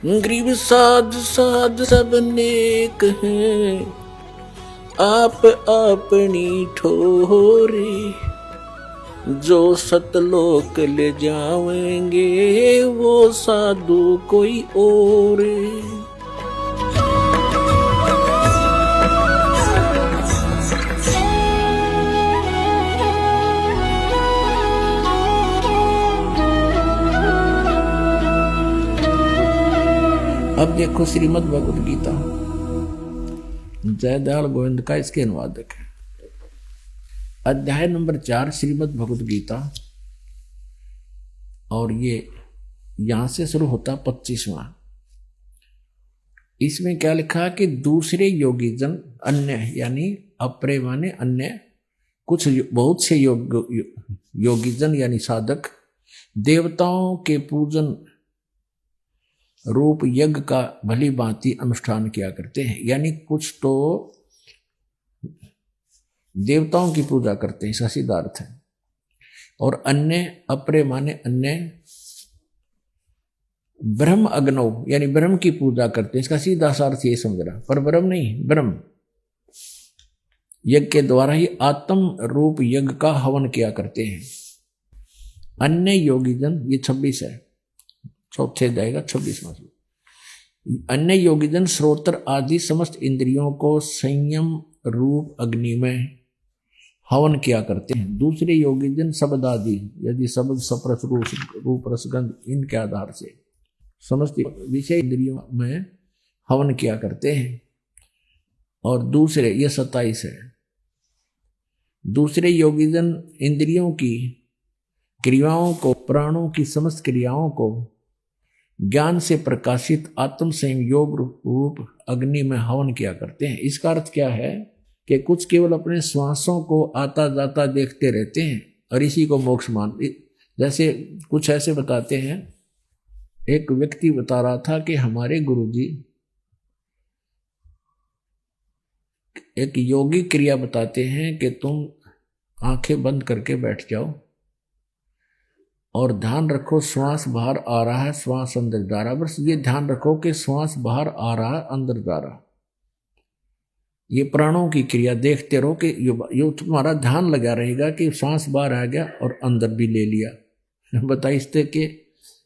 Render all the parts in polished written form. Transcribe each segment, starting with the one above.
गरीब साध साध सब नेक हैं, आप अपनी ठोरे। जो सतलोक ले जावेंगे वो साधु कोई और। अब देखो श्रीमद् भगवद गीता, जयदयाल गोविंद का इसके अनुवादक है। अध्याय नंबर 4 श्रीमद् भगवद गीता, और ये यहां से शुरू होता 25वां। इसमें क्या लिखा कि दूसरे योगी जन अन्य, यानी अपरे माने अन्य, कुछ बहुत से योगी जन यानी साधक देवताओं के पूजन रूप यज्ञ का भली भांति अनुष्ठान किया करते हैं। यानी कुछ तो देवताओं की पूजा करते हैं, इसका सीधा अर्थ है। और अन्य अपरे माने अन्य ब्रह्म अग्नौ यानी ब्रह्म की पूजा करते हैं, इसका सीधा सा अर्थ ये समझ रहा, पर ब्रह्म नहीं, ब्रह्म यज्ञ के द्वारा ही आत्म रूप यज्ञ का हवन किया करते हैं। अन्य योगीजन, ये 26 है, चौथे जाएगा 26वां। अन्य योगीजन श्रोत्र आदि समस्त इंद्रियों को संयम रूप अग्नि में हवन किया करते हैं। दूसरे योगीजन शब्द आदि, यदि शब्द सप्रस रूप रसगंध इनके आधार से समस्त विषय इंद्रियों में हवन किया करते हैं। और दूसरे, ये 27 है, दूसरे योगीजन इंद्रियों की क्रियाओं को, प्राणों की समस्त क्रियाओं को ज्ञान से प्रकाशित आत्म संयम योग रूप अग्नि में हवन किया करते हैं। इसका अर्थ क्या है कि कुछ केवल अपने श्वासों को आता जाता देखते रहते हैं और इसी को मोक्ष मान, जैसे कुछ ऐसे बताते हैं। एक व्यक्ति बता रहा था कि हमारे गुरुजी एक योगी क्रिया बताते हैं कि तुम आंखें बंद करके बैठ जाओ और ध्यान रखो श्वास बाहर आ रहा है, श्वास अंदर जा रहा है। बस ये ध्यान रखो कि श्वास बाहर आ रहा है, अंदर जा रहा है। ये प्राणों की क्रिया देखते रहो कि यो तुम्हारा ध्यान लगा रहेगा कि श्वास बाहर आ गया और अंदर भी ले लिया। बताइए कि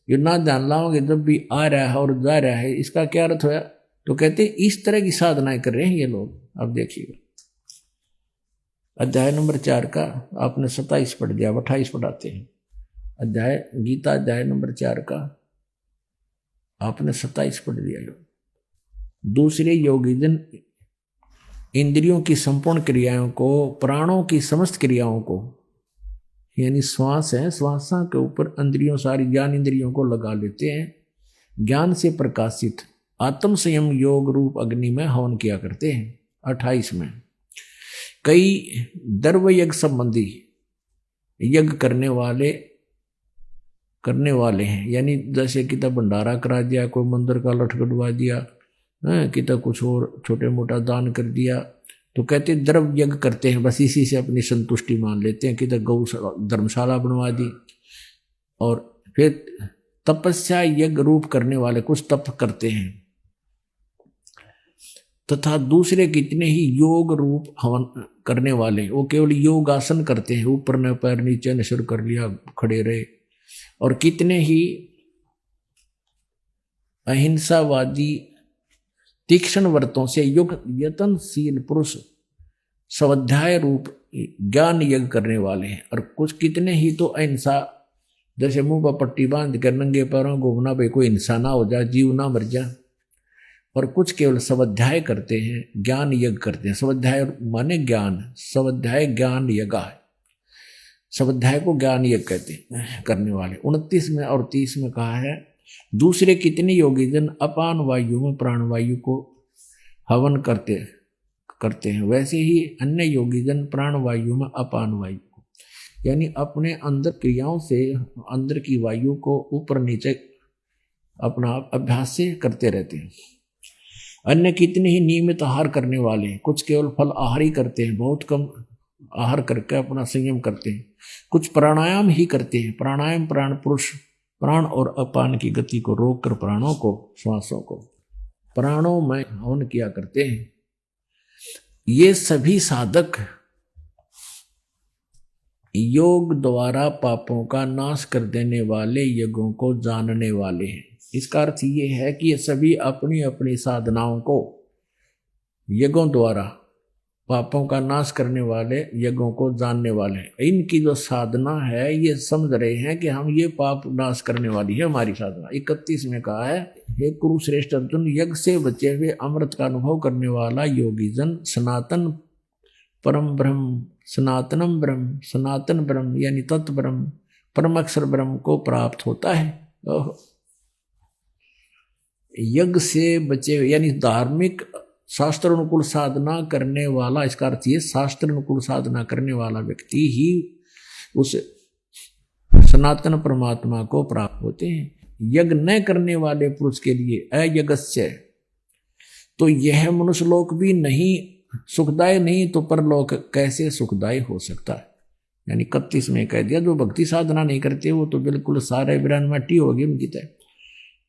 ये ना ध्यान लाओगे जब भी आ रहा है और जा रहा है, इसका क्या अर्थ होया? तो कहते इस तरह की साधनाएं कर रहे हैं ये लोग। अब देखिएगा अध्याय नंबर 4 का आपने 27 पढ़ दिया, 28 पढ़ाते हैं। अध्याय गीता अध्याय नंबर 4 का आपने 27 पढ़ दिया। दूसरे योगीजन इंद्रियों की संपूर्ण क्रियाओं को, प्राणों की समस्त क्रियाओं को, यानी श्वास है, श्वासा के ऊपर इंद्रियों, सारी ज्ञान इंद्रियों को लगा लेते हैं। ज्ञान से प्रकाशित आत्म संयम योग रूप अग्नि में हवन किया करते हैं। 28 में कई दर्व यज्ञ संबंधी यज्ञ करने वाले हैं, यानी जैसे कि तब भंडारा करा दिया, कोई मंदिर का लठ कटवा दिया, कि तब कुछ और छोटे मोटा दान कर दिया, तो कहते द्रव्य यज्ञ करते हैं, बस इसी से अपनी संतुष्टि मान लेते हैं। कि तब गौ धर्मशाला बनवा दी। और फिर तपस्या यज्ञ रूप करने वाले कुछ तप करते हैं, तथा दूसरे कितने ही योग रूप हवन करने वाले, वो केवल योग आसन करते हैं, ऊपर न पैर नीचे न सिर कर लिया, खड़े रहे। और कितने ही अहिंसावादी तीक्ष्ण व्रतों से युक्त यतनशील पुरुष स्वाध्याय रूप ज्ञान यज्ञ करने वाले हैं। और कुछ कितने ही तो अहिंसा, जैसे मुंह पर पट्टी बांध कर नंगे पैरों घूमना, भाई कोई हिंसा ना हो जाए, जीव ना मर जाए। और कुछ केवल स्वाध्याय करते हैं, ज्ञान यज्ञ करते हैं। स्वाध्याय माने ज्ञान, स्वाध्याय ज्ञान यज्ञ है, स्वाध्याय को ज्ञान यज्ञ कहते हैं करने वाले। 29 में और 30 में कहा है दूसरे कितने योगीजन अपान वायु में प्राण वायु को हवन करते हैं, वैसे ही अन्य योगीजन प्राण वायु में अपान वायु को, यानी अपने अंदर क्रियाओं से अंदर की वायु को ऊपर नीचे अपना अभ्यास से करते रहते हैं। अन्य कितने ही नियमित आहार करने वाले हैं, कुछ केवल फल आहार ही करते हैं, बहुत कम आहार करके अपना संयम करते हैं। कुछ प्राणायाम ही करते हैं, प्राणायाम प्राण पुरुष प्राण और अपान की गति को रोककर प्राणों को, श्वासों को प्राणों में हवन किया करते हैं। ये सभी साधक योग द्वारा पापों का नाश कर देने वाले यज्ञों को जानने वाले हैं। इसका अर्थ ये है कि ये सभी अपनी अपनी साधनाओं को यज्ञों द्वारा पापों का नाश करने वाले यज्ञों को जानने वाले हैं। इनकी जो साधना है ये समझ रहे हैं कि हम ये पाप नाश करने वाली है हमारी साधना। 31 में कहा है, हे कुरुश्रेष्ठ अर्जुन, यज्ञ से बचे हुए अमृत का अनुभव करने वाला योगी जन सनातन परम ब्रह्म, सनातनम ब्रह्म, सनातन ब्रह्म यानी तत्व ब्रह्म, परम अक्षर ब्रह्म को प्राप्त होता है। यज्ञ से बचे यानी धार्मिक शास्त्र अनुकूल साधना करने वाला, इसका अर्थ ये शास्त्र अनुकूल साधना करने वाला व्यक्ति ही उस सनातन परमात्मा को प्राप्त होते हैं। यज्ञ न करने वाले पुरुष के लिए अयज्ञस्य, तो यह मनुष्य लोक भी नहीं सुखदायी, नहीं तो परलोक कैसे सुखदायी हो सकता है। यानी 31 में कह दिया जो भक्ति साधना नहीं करते वो तो बिल्कुल सारे बिरान मट्टी होगी उनकी तरह।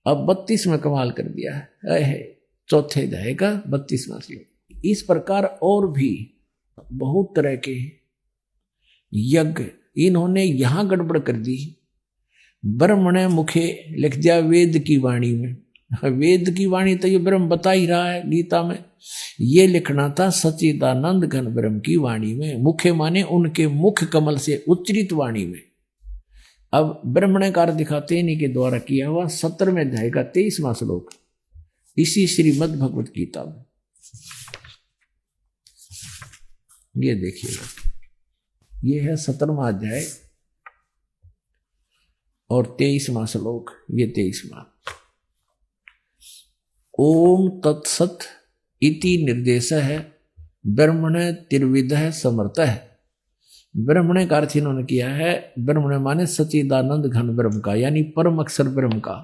अब 32 में कमाल कर दिया है, चौथे अध्याय का 32वां श्लोक। इस प्रकार और भी बहुत तरह के यज्ञ इन्होंने यहां गड़बड़ कर दी। ब्रह्मणे मुखे लिख दिया वेद की वाणी में। वेद की वाणी तो ये ब्रह्म बता ही रहा है गीता में, ये लिखना था सच्चिदानंद घन ब्रह्म की वाणी में। मुखे माने उनके मुख कमल से उच्चरित वाणी में। अब ब्रह्मणे कार दिखाते इन्हीं के द्वारा किया हुआ 17वें अध्याय का 23वां श्लोक इसी श्रीमद् भगवत गीता में। ये देखिएगा, ये है 17वां अध्याय और 23वां श्लोक, ये 23वां। ओम तत्सत इति निर्देश है ब्रह्मणे त्रिविध समर्थ है। ब्रह्मणे का अर्थ इन्होंने किया है, ब्रह्मणे माने सच्चिदानंद घन ब्रह्म का यानी परम अक्षर ब्रह्म का।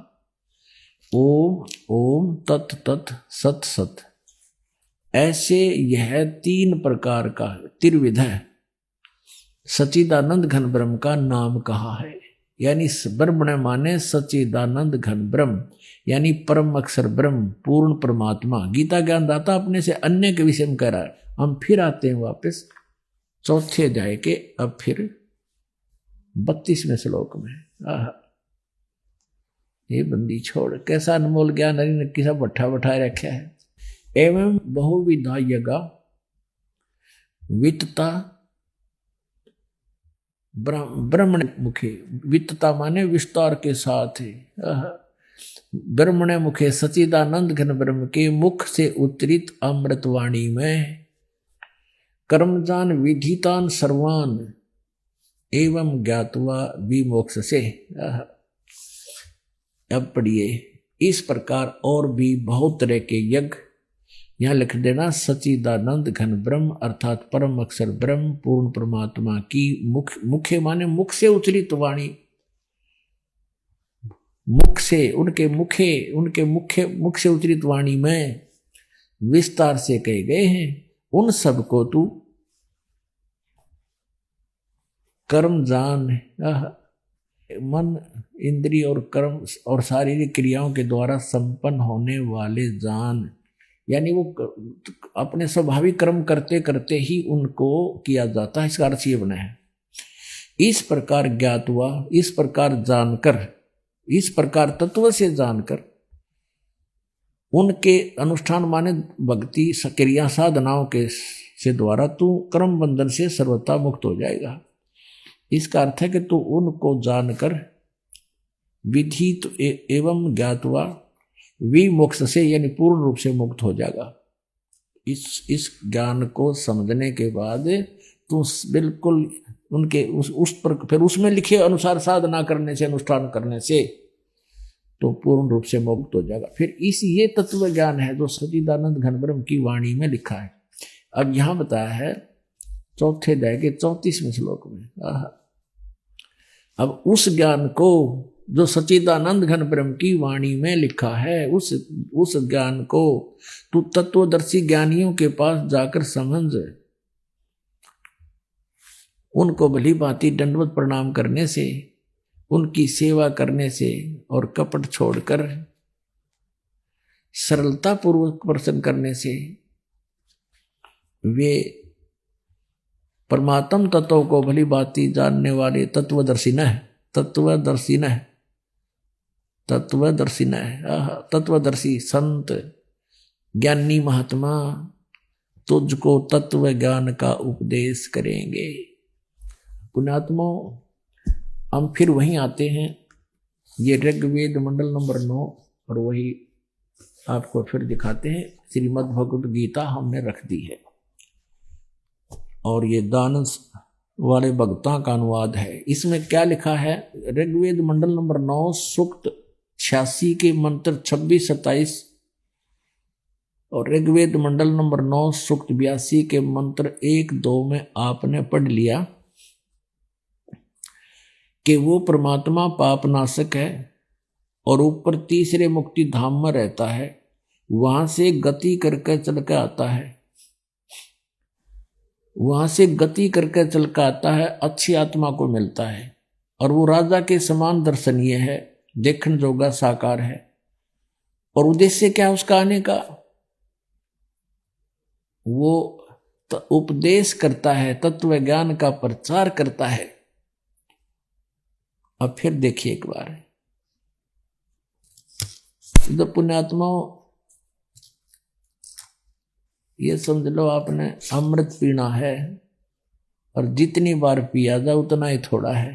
ओम ओम तत् तत् सत सत, ऐसे यह 3 प्रकार का त्रिविध है सच्चिदानंद घन ब्रह्म का नाम कहा है। यानी ब्रह्मणे माने सच्चिदानंद घन ब्रह्म यानी परम अक्षर ब्रह्म पूर्ण परमात्मा। गीता ज्ञानदाता अपने से अन्य के विषय में कह रहा है। हम फिर आते हैं वापस चौथे अध्याय के, अब फिर 32वें श्लोक में। ये बंदी छोड़, कैसा अनमोल ज्ञान हरि ने किसा भट्ठा बैठाए रखा है। एवं बहुविधा यज्ञ वित्तता ब्रह्मण मुखे, वित्तता माने विस्तार के साथ है। ब्रह्मण मुखे सच्चिदानंद घन ब्रह्म के मुख से उच्चरित अमृतवाणी में कर्मजान विधितान सर्वान एवं ज्ञातवा विमोक्ष से। अब पढ़िए, इस प्रकार और भी बहुत तरह के यज्ञ, यहां लिख देना सच्चिदानंद घन ब्रह्म अर्थात परम अक्षर ब्रह्म पूर्ण परमात्मा की मुख्य माने मुख से उच्चरित वाणी, मुख से उनके मुख से उच्चरित वाणी में विस्तार से कहे गए हैं। उन सब को तू कर्म जान, मन इंद्रिय और कर्म और शारीरिक क्रियाओं के द्वारा संपन्न होने वाले जान, यानी वो अपने स्वाभाविक कर्म करते करते ही उनको किया जाता है। इसका अर्थ ये बना है, इस प्रकार ज्ञात हुआ, इस प्रकार जानकर, इस प्रकार तत्व से जानकर उनके अनुष्ठान माने भक्ति क्रिया साधनाओं के से द्वारा तू कर्म बंधन से सर्वथा मुक्त हो जाएगा। इसका अर्थ है कि तू उनको जानकर विधित एवं ज्ञातवा विमोक्ष से यानी पूर्ण रूप से मुक्त हो जाएगा। इस ज्ञान को समझने के बाद तू बिल्कुल उनके उस पर फिर उसमें लिखे अनुसार साधना करने से, अनुष्ठान करने से तो पूर्ण रूप से मुक्त हो जाएगा। फिर ये तत्व ज्ञान है जो सच्चिदानंद घन ब्रह्म की वाणी में लिखा है। अब यहां बताया है चौथे अध्याय के 34वें श्लोक में। अब उस ज्ञान को जो सच्चिदानंद घन ब्रह्म की वाणी में लिखा है, उस ज्ञान को तू तत्वदर्शी ज्ञानियों के पास जाकर समझ, उनको भली भांति दंडवत प्रणाम करने से उनकी सेवा करने से और कपट छोड़कर सरलता पूर्वक प्रसन्न करने से वे परमात्म तत्व को भली भांति जानने वाले तत्वदर्शी न है। तत्वदर्शी संत ज्ञानी महात्मा तुझको तत्व ज्ञान का उपदेश करेंगे। पुण्यात्माओं, हम फिर वहीं आते हैं, ये ऋग्वेद मंडल नंबर 9 और वही आपको फिर दिखाते हैं। श्रीमद् भगवद गीता हमने रख दी है और ये दान वाले भक्तों का अनुवाद है। इसमें क्या लिखा है? ऋग्वेद मंडल नंबर 9 सूक्त 86 के मंत्र 26-27 और ऋग्वेद मंडल नंबर 9 सूक्त 82 के मंत्र 1-2 में आपने पढ़ लिया कि वो परमात्मा पाप नाशक है और ऊपर तीसरे मुक्ति धाम में रहता है, वहां से गति करके चल के आता है, वहां से गति करके चल के आता है, अच्छी आत्मा को मिलता है और वो राजा के समान दर्शनीय है, देखने जोगा साकार है। और उद्देश्य क्या उसका आने का? वो उपदेश करता है, तत्व ज्ञान का प्रचार करता है। अब फिर देखिए एक बार, तो पुण्यात्माओं ये समझ लो आपने अमृत पीना है और जितनी बार पिया जाए उतना ही थोड़ा है।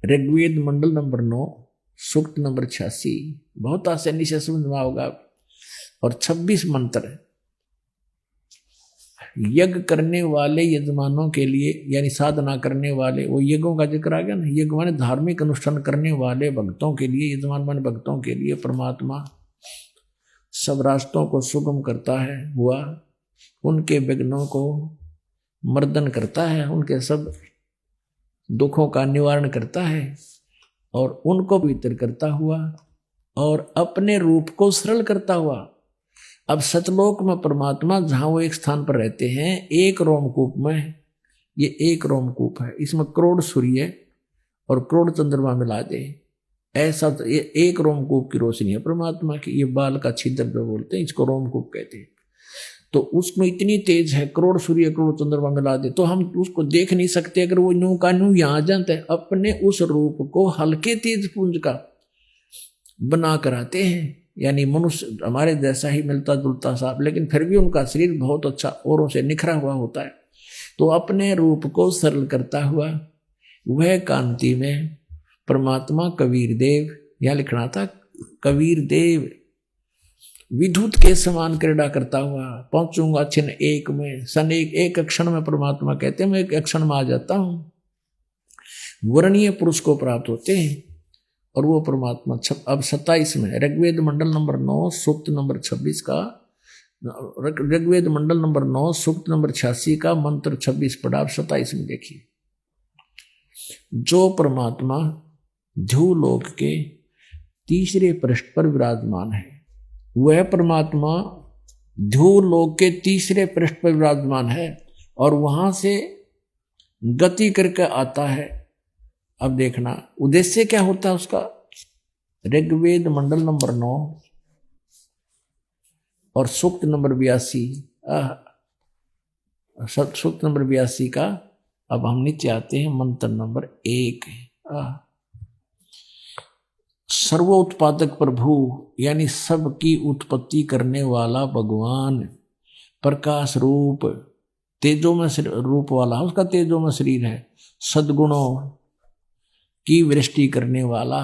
ऋग्वेद मंडल नंबर 9 सूक्त नंबर 86 बहुत आसानी से समझ में होगा। और 26 मंत्र यज्ञ करने वाले यजमानों के लिए, यानी साधना करने वाले, वो यज्ञों का जिक्र आ गया ना। यज्ञ माने धार्मिक अनुष्ठान करने वाले भक्तों के लिए, यजमान माने भक्तों के लिए परमात्मा सब रास्तों को सुगम करता है हुआ, उनके विघ्नों को मर्दन करता है, उनके सब दुखों का निवारण करता है और उनको पवित्र करता हुआ और अपने रूप को सरल करता हुआ। अब सतलोक में परमात्मा जहां वो एक स्थान पर रहते हैं, एक रोमकूप में, ये एक रोमकूप है, इसमें करोड़ सूर्य और करोड़ चंद्रमा मिला दे, ऐसा ये एक रोमकूप की रोशनी है परमात्मा की। ये बाल का छिद्र जो बोलते हैं इसको रोमकूप कहते हैं। तो उसमें इतनी तेज है, करोड़ सूर्य करोड़ चंद्रमा मिला दे तो हम उसको देख नहीं सकते। अगर वो न्यू का न्यू यहाँ जाते हैं, अपने उस रूप को हल्के तेज पुंज का बना कर आते हैं, यानी मनुष्य हमारे जैसा ही मिलता जुलता सा, लेकिन फिर भी उनका शरीर बहुत अच्छा औरों से निखरा हुआ होता है। तो अपने रूप को सरल करता हुआ वह कांति में परमात्मा कबीर देव, यह लिखना था, कबीर देव विद्युत के समान क्रीड़ा करता हुआ पहुंचूंगा छिन्न एक में, सन एक क्षण में परमात्मा कहते हैं मैं एक क्षण में आ जाता हूं। वर्णीय पुरुष को प्राप्त होते हैं और वो परमात्मा अब 27 में ऋग्वेद मंडल नंबर 9 सूक्त नंबर 26 का, ऋग्वेद मंडल नंबर 9 सूक्त नंबर 86 का मंत्र 26 पढ़ा। अब 27 में देखिए, जो परमात्मा ध्रुवलोक के तीसरे पृष्ठ पर विराजमान है, वह परमात्मा ध्रुवलोक के तीसरे पृष्ठ पर विराजमान है और वहां से गति करके आता है। अब देखना उद्देश्य क्या होता है उसका। ऋग्वेद मंडल नंबर 9 और सूक्त नंबर 82, सूक्त नंबर 82 का अब हम नीचे आते हैं, मंत्र नंबर 1। सर्वोत्पादक प्रभु यानी सबकी उत्पत्ति करने वाला भगवान, प्रकाश रूप, तेजो में रूप वाला, उसका तेजो में शरीर है, सद्गुणों की वृष्टि करने वाला,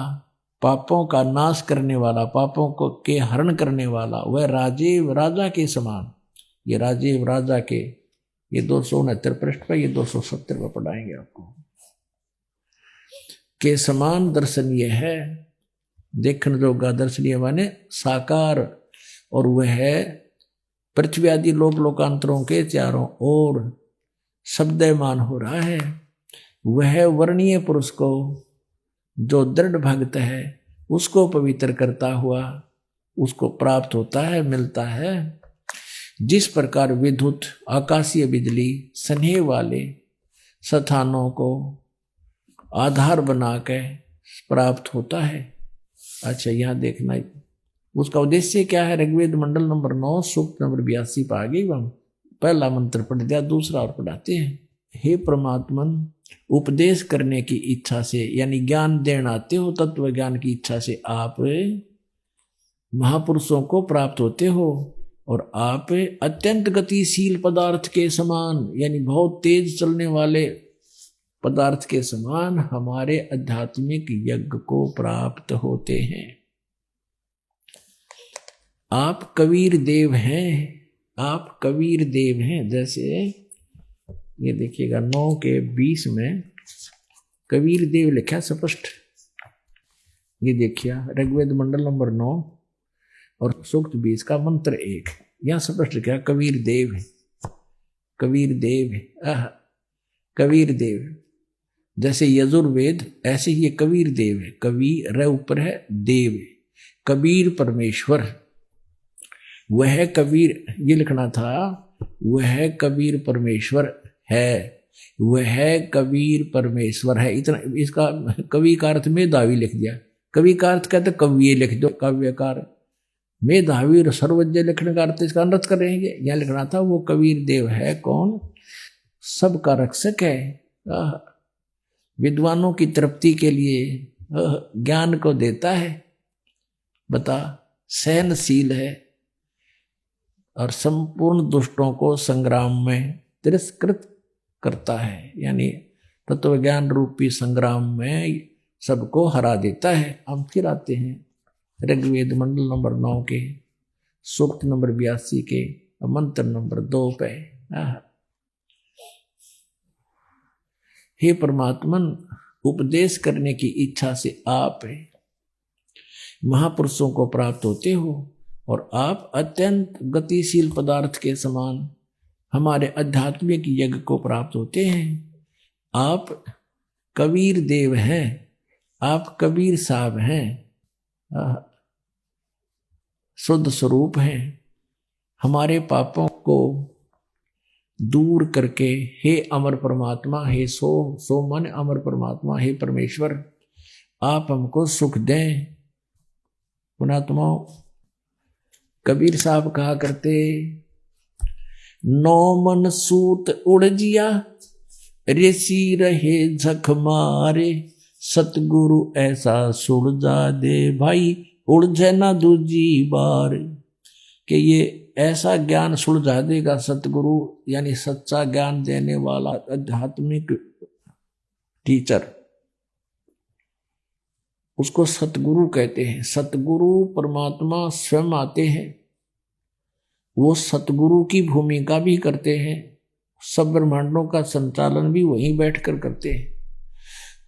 पापों का नाश करने वाला, पापों को के हरण करने वाला, वह राजीव राजा के समान। ये राजीव राजा के, ये 269 पृष्ठ पर, ये 270 पर पढ़ाएंगे आपको, के समान दर्शनीय है, देखने जोगा दर्शनीय माने साकार, और वह है पृथ्वी आदि लोक लोकांतरों के चारों ओर शब्दमान हो रहा है। वह वर्णीय पुरुष को जो दृढ़ भक्त है उसको पवित्र करता हुआ उसको प्राप्त होता है, मिलता है। जिस प्रकार विद्युत आकाशीय बिजली स्नेह वाले स्थानों को आधार बना के प्राप्त होता है। अच्छा, यहाँ देखना उसका उद्देश्य क्या है। ऋग्वेद मंडल नंबर 9 सूक्त नंबर 82 पर आगे हम पहला मंत्र पढ़ दिया, दूसरा और पढ़ाते हैं। हे परमात्मन, उपदेश करने की इच्छा से यानी ज्ञान देना आते हो, तत्व ज्ञान की इच्छा से आप महापुरुषों को प्राप्त होते हो और आप अत्यंत गतिशील पदार्थ के समान यानी बहुत तेज चलने वाले पदार्थ के समान हमारे आध्यात्मिक यज्ञ को प्राप्त होते हैं। आप कबीर देव हैं, आप कबीर देव हैं। जैसे ये देखिएगा 9 के 20 में कबीर देव लिखा स्पष्ट। ये देखिए ऋग्वेद मंडल नंबर 9 और सूक्त 20 का मंत्र 1, यहां स्पष्ट लिखा कबीर देव है, कबीर देव है। कबीर देव जैसे यजुर्वेद ऐसे ही ये कबीर देव है। कबीर ऊपर है, देव है, कबीर परमेश्वर। वह कबीर, ये लिखना था, वह कबीर परमेश्वर है, वह कबीर परमेश्वर है। इतना इसका कवि का अर्थ मेधावी लिख दिया। कवि का अर्थ कहते कवि लिख दो, काव्यकार। मेधावी और सर्वज्ञ लिखने का अर्थ इसका अनुरत कर रहेंगे। यहाँ लिखना था वो कबीर देव है कौन, सबका रक्षक है, विद्वानों की तृप्ति के लिए ज्ञान को देता है, बता, सहनशील है और संपूर्ण दुष्टों को संग्राम में तिरस्कृत करता है, यानी तत्व ज्ञान रूपी संग्राम में सबको हरा देता है। हम फिर आते हैं ऋग्वेद मंडल नंबर 9 के सूक्त नंबर 82 के मंत्र नंबर 2 पे। हे परमात्मन, उपदेश करने की इच्छा से आप महापुरुषों को प्राप्त होते हो और आप अत्यंत गतिशील पदार्थ के समान हमारे आध्यात्मिक यज्ञ को प्राप्त होते हैं। आप कबीर देव हैं, आप कबीर साहब हैं, शुद्ध स्वरूप हैं। हमारे पापों को दूर करके हे अमर परमात्मा, हे सो मन अमर परमात्मा, हे परमेश्वर, आप हमको सुख दें। पुणात्मा कबीर साहब कहा करते, नौ मन सूत उड़ जिया, ऋषि रहे झक मारे, सतगुरु ऐसा सुलझा दे भाई, उलझे ना दूजी बार। कि ये ऐसा ज्ञान सुलझा देगा सतगुरु, यानी सच्चा ज्ञान देने वाला आध्यात्मिक टीचर, उसको सतगुरु कहते हैं। सतगुरु परमात्मा स्वयं आते हैं, वो सतगुरु की भूमिका भी करते हैं, सब ब्रह्मांडों का संचालन भी वहीं बैठकर करते हैं।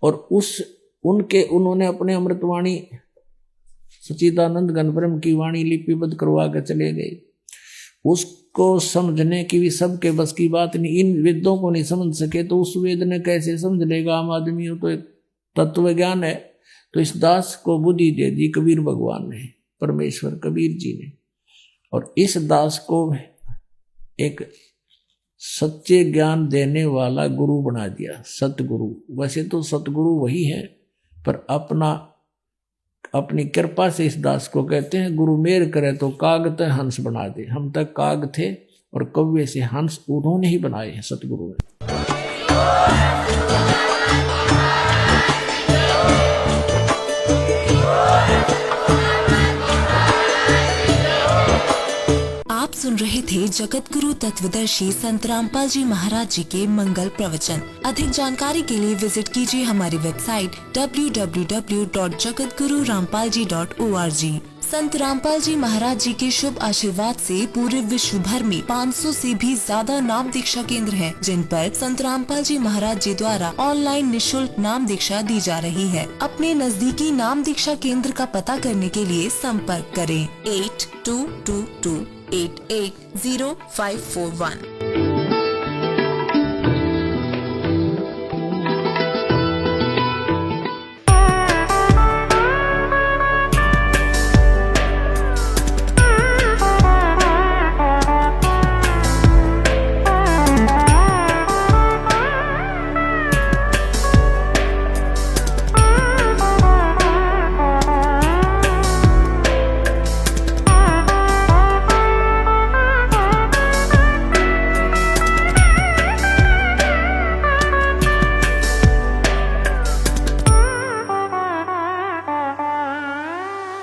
और उन्होंने अपने अमृतवाणी सच्चिदानंद घन ब्रह्म की वाणी लिपिबद्ध करवा कर चले गए। उसको समझने की भी सबके बस की बात नहीं। इन वेदों को नहीं समझ सके तो उस वेद ने कैसे समझ लेगा आम आदमी हो। तो एक तत्व ज्ञान है। तो इस दास को बुद्धि दे दी कबीर भगवान ने, परमेश्वर कबीर जी ने, और इस दास को एक सच्चे ज्ञान देने वाला गुरु बना दिया, सतगुरु। वैसे तो सतगुरु वही है, पर अपनी कृपा से इस दास को कहते हैं गुरु मेर करे तो काग हंस बना दे। हम तक काग थे और कव्य से हंस उन्होंने ही बनाए हैं, सतगुरु ने। आप सुन रहे थे जगत गुरु तत्वदर्शी संत रामपाल जी महाराज जी के मंगल प्रवचन। अधिक जानकारी के लिए विजिट कीजिए हमारी वेबसाइट www.jagatgururampalji.org। संत रामपाल जी महाराज जी के शुभ आशीर्वाद से पूरे विश्व भर में 500 से भी ज्यादा नाम दीक्षा केंद्र हैं, जिन पर संत रामपाल जी महाराज जी द्वारा ऑनलाइन निशुल्क नाम दीक्षा दी जा रही है। अपने नजदीकी नाम दीक्षा केंद्र का पता करने के लिए संपर्क करें 8222880541।